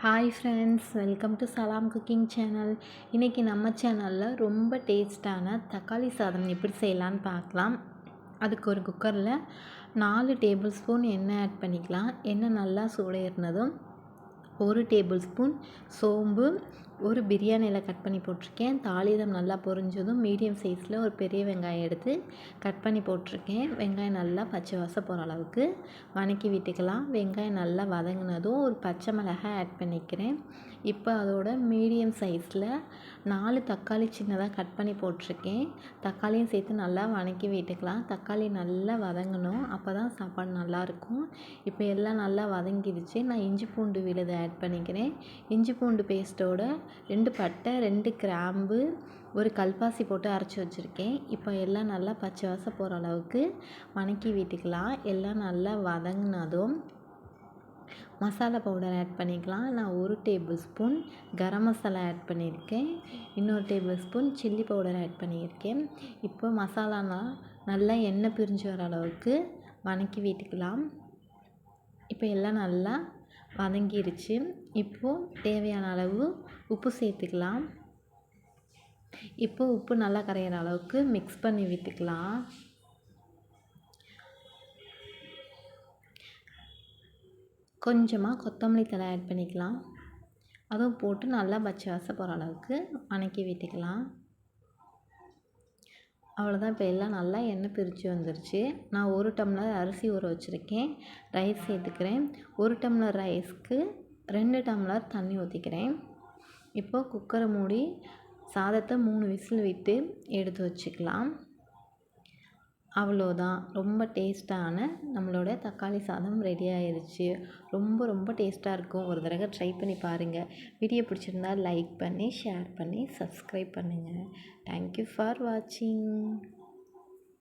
Hi friends, welcome to சலாம் cooking channel. இன்றைக்கி நம்ம சேனலில் ரொம்ப டேஸ்டான தக்காளி சாதம் எப்படி செய்யலான்னு பார்க்கலாம். அதுக்கு ஒரு குக்கரில் 4 டேபிள் ஸ்பூன் எண்ணெய் ஆட் பண்ணிக்கலாம். எண்ணெய் நல்லா சூடேறினதும் 1 டேபிள் ஸ்பூன் சோம்பு, ஒரு பிரியாணி இலை கட் பண்ணி போட்டிருக்கேன். தாளிதம் நல்லா பொரிஞ்சதும் மீடியம் சைஸில் ஒரு பெரிய வெங்காயம் எடுத்து கட் பண்ணி போட்டிருக்கேன். வெங்காயம் நல்லா பச்சை வாசம் போகிற அளவுக்கு வதக்கி விட்டுக்கலாம். வெங்காயம் நல்லா வதங்கினதும் ஒரு பச்சை மிளகாய் ஆட் பண்ணிக்கிறேன். இப்போ அதோட மீடியம் சைஸில் 4 தக்காளி சின்னதாக கட் பண்ணி போட்டிருக்கேன். தக்காளியும் சேர்த்து நல்லா வதக்கி விட்டுக்கலாம். தக்காளி நல்லா வதங்கணும், அப்போ தான் சாப்பாடு நல்லாயிருக்கும். இப்போ எல்லாம் நல்லா வதங்கிடுச்சு. நான் இஞ்சி பூண்டு விழுது ஆட் பண்ணிக்கிறேன். இஞ்சி பூண்டு பேஸ்ட்டோட 2 பட்டை, 2 கிராம்பு, ஒரு கல்பாசி போட்டு அரைச்சி வச்சுருக்கேன். இப்போ எல்லாம் நல்லா பச்சை வாசம் போகிற அளவுக்கு வதக்கி விட்டுக்கலாம். எல்லாம் நல்லா வதங்கினதும் மசாலா பவுடர் ஆட் பண்ணிக்கலாம். நான் 1 tablespoon garam masala add பண்ணியிருக்கேன். இன்னொரு tablespoon chilli powder add பண்ணியிருக்கேன். இப்போ மசாலானா நல்லா எண்ணெய் பிரிஞ்சு வர அளவுக்கு வதக்கி விட்டுக்கலாம். இப்போ எல்லாம் நல்லா வதங்கிருச்சு. இப்போது தேவையான அளவு உப்பு சேர்த்துக்கலாம். இப்போ உப்பு நல்லா கரையிற அளவுக்கு மிக்ஸ் பண்ணி விட்டுக்கலாம். கொஞ்சமாக கொத்தமல்லி தழை ஆட் பண்ணிக்கலாம். அதுவும் போட்டு நல்லா பச்சை வாசம் போகிற அளவுக்கு வதக்கி விட்டுக்கலாம். அவ்வளோதான். இப்போ எல்லாம் நல்லா எண்ணெய் பிரித்து வந்துருச்சு. நான் 1 டம்ளர் அரிசி ஊற வச்சுருக்கேன். ரைஸ் சேர்த்துக்கிறேன். 1 டம்ளர் ரைஸ்க்கு 2 டம்ளர் தண்ணி ஊற்றிக்கிறேன். இப்போ குக்கரை மூடி சாதத்தை 3 விசில் விட்டு எடுத்து வச்சுக்கலாம். அவ்வளோதான், ரொம்ப டேஸ்ட்டான நம்மளோட தக்காளி சாதம் ரெடி ஆயிடுச்சு. ரொம்ப டேஸ்ட்டாக இருக்கும். ஒரு தடவை ட்ரை பண்ணி பாருங்கள். வீடியோ பிடிச்சிருந்தா லைக் பண்ணி, ஷேர் பண்ணி, சப்ஸ்கிரைப் பண்ணுங்கள். தேங்க்யூ ஃபார் வாட்சிங்.